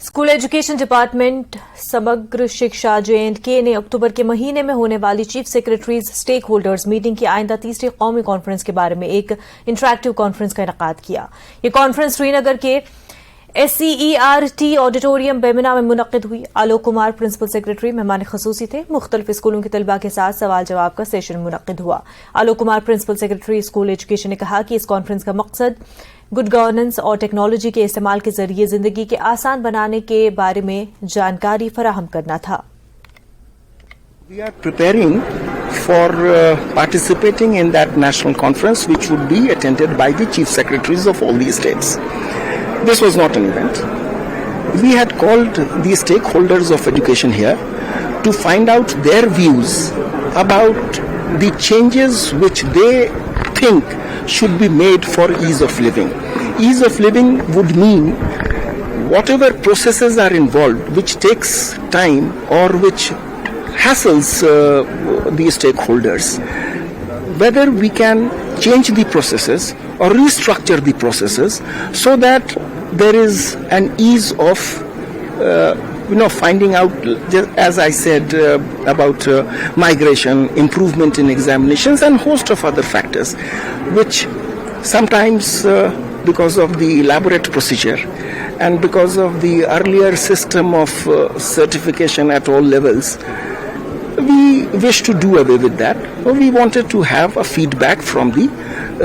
School education department समग्र शिक्षा JNK ने अक्टूबर के महीने में होने वाली chief secretaries stakeholders meeting की आइंदा तीसरी कौमी कॉन्फ्रेंस के बारे में एक इंटरैक्टिव कॉन्फ्रेंस का इनेकाद किया। ये कॉन्फ्रेंस श्रीनगर के SCERT ऑडिटोरियम बेमिना में मुनक्किद हुई। आलोक कुमार प्रिंसिपल सेक्रेटरी मेहमान खसूसी थे। मुख्तलिफ स्कूलों के तलबा के साथ सवाल जवाब का सेशन मुनक्किद हुआ। Alok Kumar principal secretary school education ने कहा कि इस कॉन्फ्रेंस का मकसद गुड गवर्नेंस और टेक्नोलॉजी के इस्तेमाल के जरिए जिंदगी के आसान बनाने के बारे में जानकारी फराहम करना था। We are preparing for participating in that national conference, which would be attended by the chief secretaries of all the states. This was not an event. We had called the stakeholders of education here to find out their views about the changes which they think should be made for ease of living. Ease of living would mean whatever processes are involved which takes time or which hassles the stakeholders, whether we can change the processes or restructure the processes so that there is an ease of finding out, as I said, about migration, improvement in examinations and host of other factors, which sometimes because of the elaborate procedure and because of the earlier system of certification at all levels, we wish to do away with that. We wanted to have a feedback from the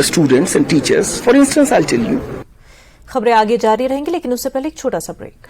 students and teachers. For instance, I'll tell you. खबरें आगे जारी रहेंगी, लेकिन उससे पहले एक छोटा सा ब्रेक।